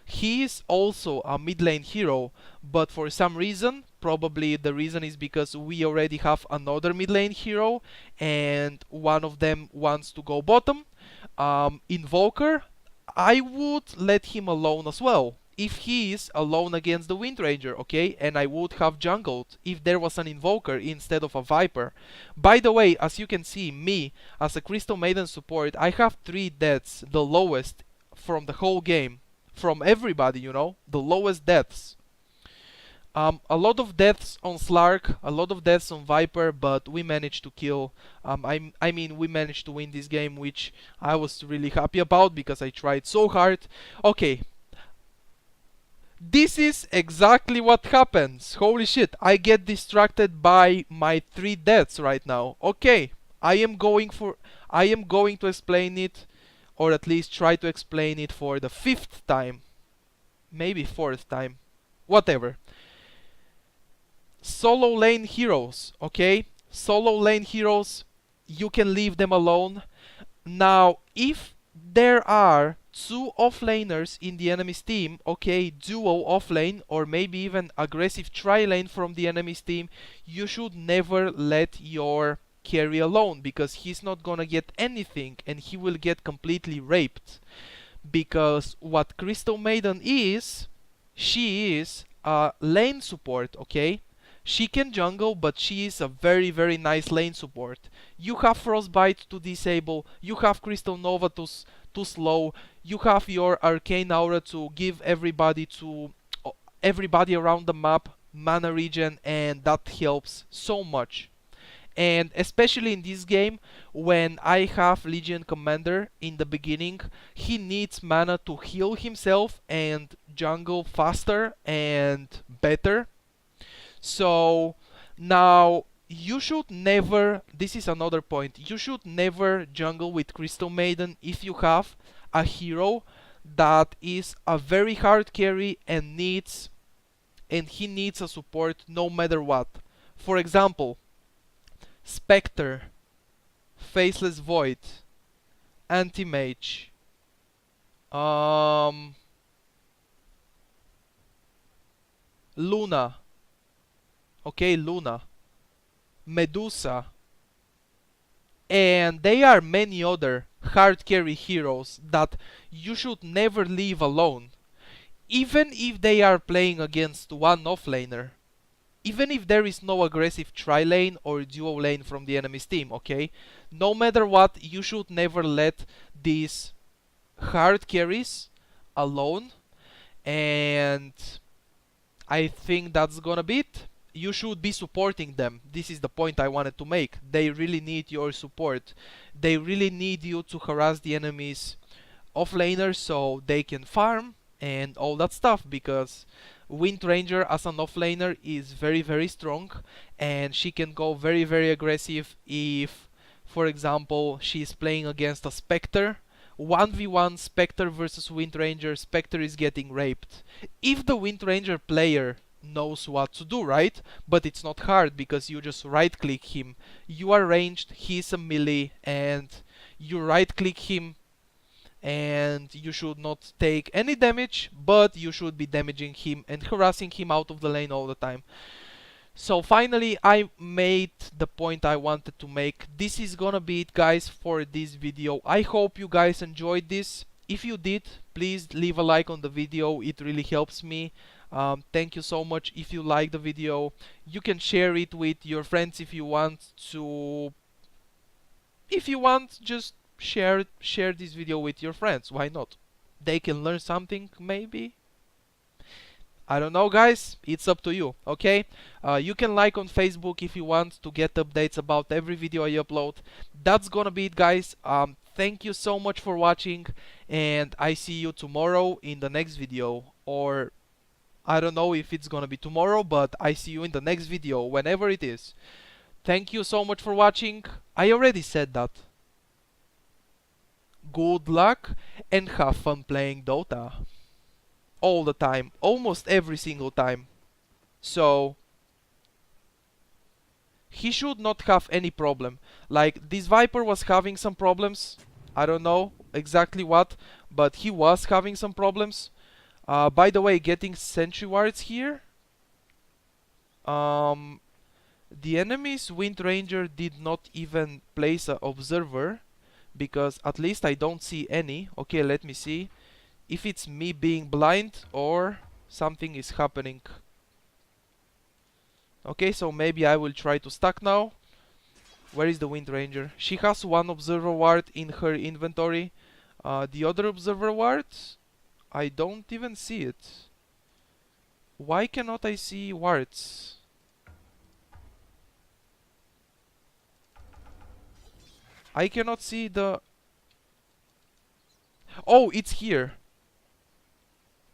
He is also a mid lane hero, but for some reason, probably the reason is because we already have another mid lane hero and one of them wants to go bottom. Invoker, I would let him alone as well if he is alone against the Wind Ranger, okay? And I would have jungled if there was an Invoker instead of a Viper. By the way, as you can see, me as a Crystal Maiden support, I have 3 deaths, the lowest from the whole game. From everybody, you know, the lowest deaths. A lot of deaths on Slark, a lot of deaths on Viper, but we managed to kill. I mean, we managed to win this game, which I was really happy about because I tried so hard. Okay, This is exactly what happens. Holy shit, I get distracted by my 3 deaths right now. Okay, I am going to explain it, or at least try to explain it for the 5th time. Maybe 4th time. Whatever. Solo lane heroes, okay? Solo lane heroes, you can leave them alone. Now, if there are 2 offlaners in the enemy's team, okay, duo offlane, or maybe even aggressive tri-lane from the enemy's team, you should never let your carry alone, because he's not gonna get anything and he will get completely raped. Because what Crystal Maiden is, she is a lane support, okay? She can jungle, but she is a very, very nice lane support. You have Frostbite to disable, you have Crystal Nova to slow, you have your Arcane Aura to give everybody around the map mana regen, and that helps so much. And especially in this game, when I have Legion Commander in the beginning, he needs mana to heal himself and jungle faster and better. So now you should never, this is another point, you should never jungle with Crystal Maiden if you have a hero that is a very hard carry and he needs a support no matter what. For example, Spectre, Faceless Void, Anti-Mage, Luna, okay, Luna, Medusa, and there are many other hard carry heroes that you should never leave alone, even if they are playing against one offlaner. Even if there is no aggressive tri-lane or duo lane from the enemy's team, okay? No matter what, you should never let these hard carries alone. And I think that's gonna be it. You should be supporting them. This is the point I wanted to make. They really need your support. They really need you to harass the enemy's offlaners so they can farm and all that stuff, because Wind Ranger as an offlaner is very, very strong, and she can go very, very aggressive if, for example, she's playing against a Spectre. 1v1 Spectre versus Wind Ranger, Spectre is getting raped. If the Wind Ranger player knows what to do, right? But it's not hard, because you just right click him. You are ranged, he's a melee, and you right click him, and you should not take any damage, but you should be damaging him and harassing him out of the lane all the time. So finally, I made the point I wanted to make. This is gonna be it, guys, for this video. I hope you guys enjoyed this. If you did, please leave a like on the video, it really helps me. Thank you so much. If you like the video, you can share it with your friends if you want to. If you want, just share this video with your friends. Why not? They can learn something, maybe. I don't know, guys. It's up to you, okay? You can like on Facebook if you want to get updates about every video I upload. That's gonna be it, guys. Thank you so much for watching, and I see you tomorrow in the next video. Or I don't know if it's gonna be tomorrow, but I see you in the next video, whenever it is. Thank you so much for watching. I already said that. Good luck and have fun playing Dota. All the time, almost every single time. So he should not have any problem. Like, this Viper was having some problems. I don't know exactly what, but he was having some problems. By the way, getting sentry wards here. The enemy's Wind Ranger did not even place an observer, because at least I don't see any. Okay, let me see if it's me being blind or something is happening. Okay, so maybe I will try to stack now. Where is the Wind Ranger? She has one observer ward in her inventory. The other observer ward, I don't even see it. Why cannot I see wards? I cannot see the... Oh, it's here.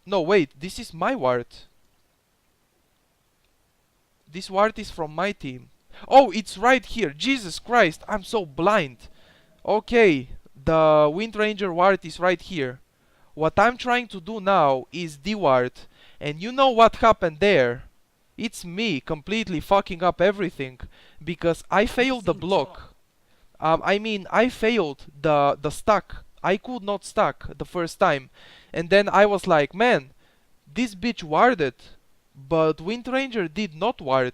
No, wait, this is my ward. This ward is from my team. Oh, it's right here. Jesus Christ, I'm so blind. Okay, the Wind Ranger ward is right here. What I'm trying to do now is D-ward. And you know what happened there? It's me completely fucking up everything. Because I failed the block. I failed the stack. I could not stack the first time. And then I was like, man, this bitch warded. But Wind Ranger did not ward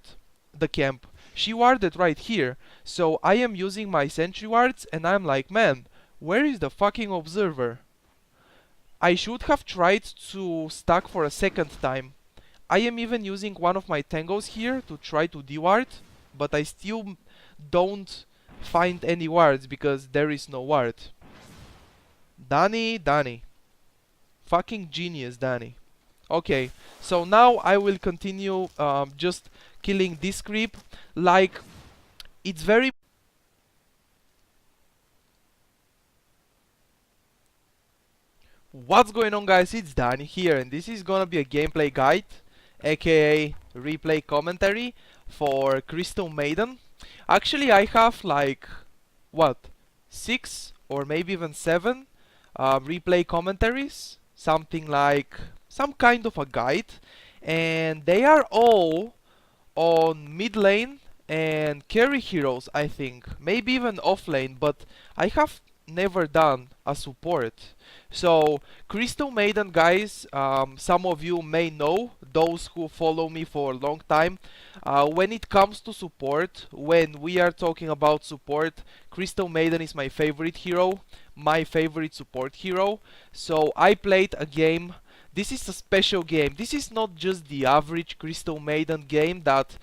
the camp. She warded right here. So I am using my sentry wards and I'm like, man, where is the fucking observer? I should have tried to stack for a second time. I am even using one of my tangos here to try to de-ward, but I still don't find any wards because there is no ward. Danny. Fucking genius, Danny. Okay, so now I will continue just killing this creep. Like, it's very... What's going on, guys? It's Danny here, and this is gonna be a gameplay guide, aka replay commentary for Crystal Maiden. Actually, I have like, what, 6 or maybe even 7 replay commentaries, something like some kind of a guide, and they are all on mid lane and carry heroes, I think, maybe even off lane, but I have never done a support. So Crystal Maiden, guys, some of you may know, those who follow me for a long time, when it comes to support, when we are talking about support, Crystal Maiden is my favorite hero, my favorite support hero. So I played a game. This is a special game. This is not just the average Crystal Maiden game that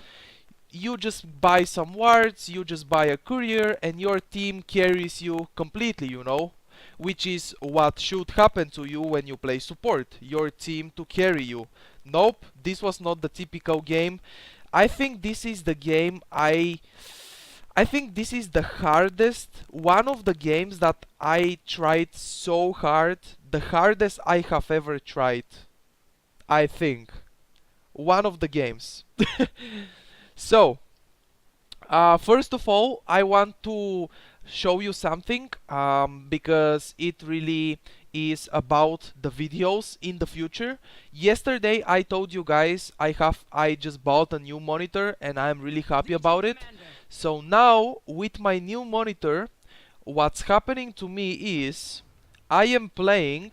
you just buy some wards, you just buy a courier, and your team carries you completely, you know? Which is what should happen to you when you play support. Your team to carry you. Nope, this was not the typical game. I think this is the game I think this is the hardest, one of the games that I tried so hard, the hardest I have ever tried. I think. One of the games. So, first of all, I want to show you something because it really is about the videos in the future. Yesterday I told you guys I just bought a new monitor and I'm really happy about it. So now with my new monitor, what's happening to me is I am playing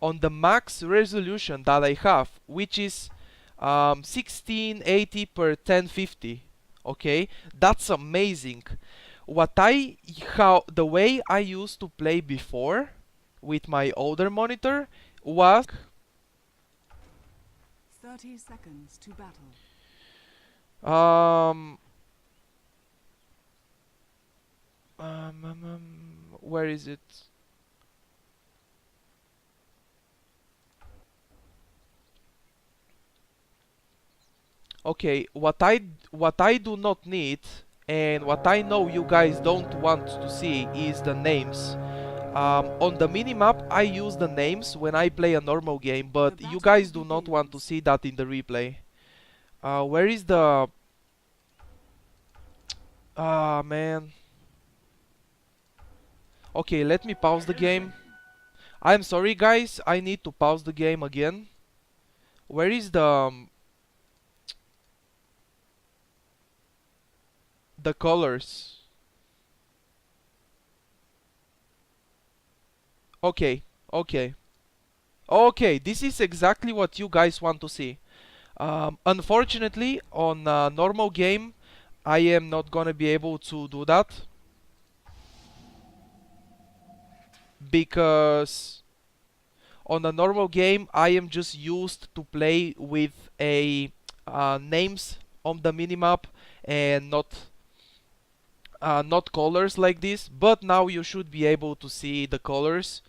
on the max resolution that I have, which is 1680 per 1050. Okay, that's amazing. The way I used to play before with my older monitor was 30 seconds to battle. Where is it? Okay, what I do not need, and what I know you guys don't want to see, is the names. On the minimap I use the names when I play a normal game, but you guys do not want to see that in the replay. Where is the... Ah, man. Okay, let me pause the game. I'm sorry, guys, I need to pause the game again. Where is the colors? Okay, this is exactly what you guys want to see. Unfortunately, on a normal game, I am not gonna be able to do that, because on a normal game I am just used to play with a names on the minimap and not colors like this, but now you should be able to see the colors.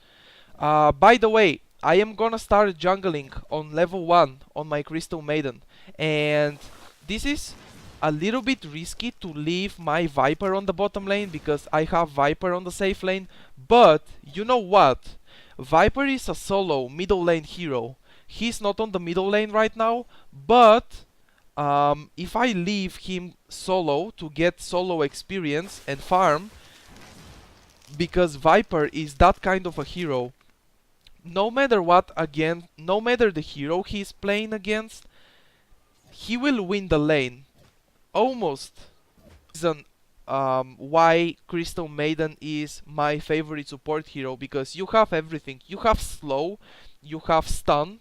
By the way, I am gonna start jungling on level 1 on my Crystal Maiden, and this is a little bit risky to leave my Viper on the bottom lane because I have Viper on the safe lane, but you know what? Viper is a solo middle lane hero. He's not on the middle lane right now, but if I leave him solo to get solo experience and farm, because Viper is that kind of a hero, no matter what, again, no matter the hero he's playing against, he will win the lane. Almost. Reason why Crystal Maiden is my favorite support hero, because you have everything. You have slow, you have stun,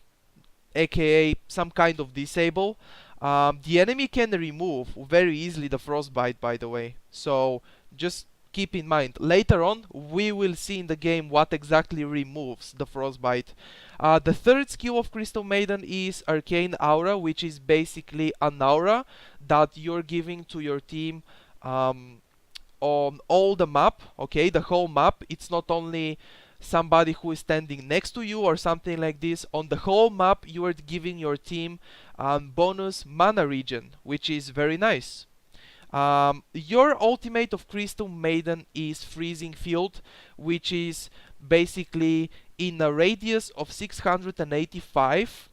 aka some kind of disable. The enemy can remove very easily the frostbite, by the way, so just keep in mind. Later on we will see in the game what exactly removes the frostbite. The third skill of Crystal Maiden is Arcane Aura, which is basically an aura that you're giving to your team on all the map, okay, the whole map. It's not only somebody who is standing next to you or something like this. On the whole map you are giving your team bonus mana regen, which is very nice. Your ultimate of Crystal Maiden is Freezing Field, which is basically in a radius of 685.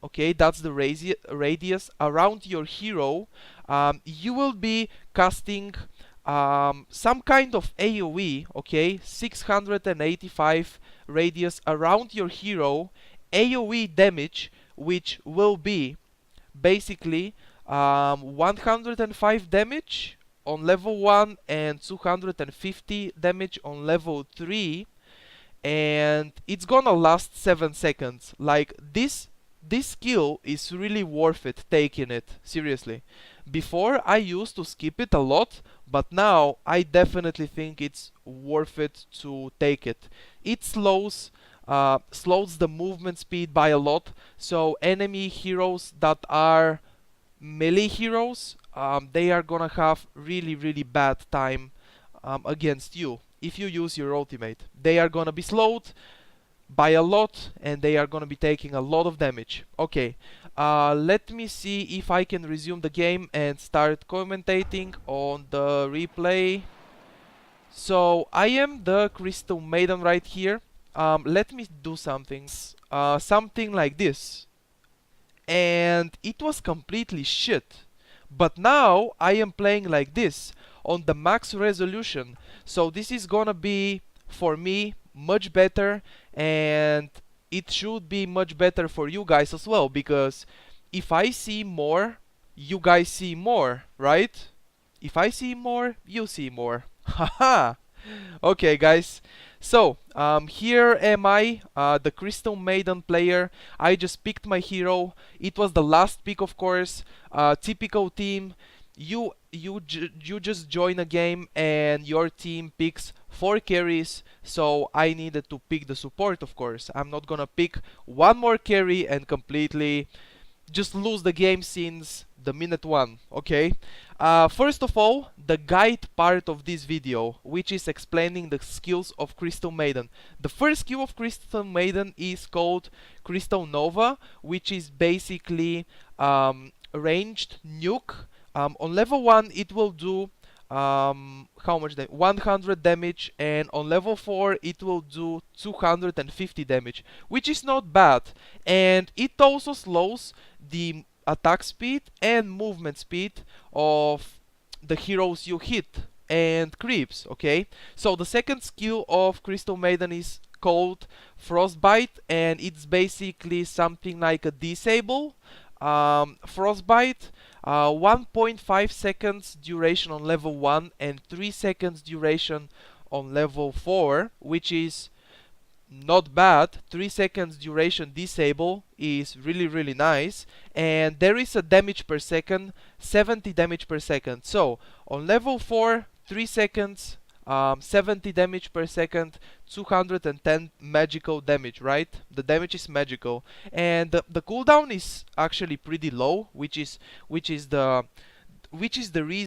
Okay, that's the radius around your hero. You will be casting some kind of AoE, okay, 685 radius around your hero, AoE damage, which will be basically 105 damage on level 1 and 250 damage on level 3, and it's gonna last 7 seconds. Like, this skill is really worth it, taking it seriously. Before I used to skip it a lot, but now I definitely think it's worth it to take it. It slows the movement speed by a lot, so enemy heroes that are melee heroes, they are gonna have really bad time against you if you use your ultimate. They are gonna be slowed by a lot and they are gonna be taking a lot of damage. Okay, let me see if I can resume the game and start commentating on the replay. So I am the Crystal Maiden right here. Let me do something like this, and it was completely shit. But now I am playing like this on the max resolution, so this is gonna be for me much better, and it should be much better for you guys as well, because if I see more, you guys see more, right? If I see more, you see more. Haha. Okay, guys, so here am I, the Crystal Maiden player. I just picked my hero. It was the last pick, of course. Typical team. You just join a game and your team picks 4 carries, so I needed to pick the support, of course. I'm not gonna pick one more carry and completely just lose the game since the minute 1, okay? First of all, the guide part of this video, which is explaining the skills of Crystal Maiden. The first skill of Crystal Maiden is called Crystal Nova, which is basically ranged nuke. On level 1 it will do how much damage? 100 damage, and on level 4 it will do 250 damage, which is not bad, and it also slows the attack speed and movement speed of the heroes you hit and creeps, okay? So the second skill of Crystal Maiden is called Frostbite, and it's basically something like a disable. Frostbite, 1.5 seconds duration on level 1 and 3 seconds duration on level 4, which is not bad. 3 seconds duration disable is really nice, and there is a damage per second, 70 damage per second. So on level 4, 3 seconds, 70 damage per second, 210 magical damage, right? The damage is magical, and the cooldown is actually pretty low, which is the reason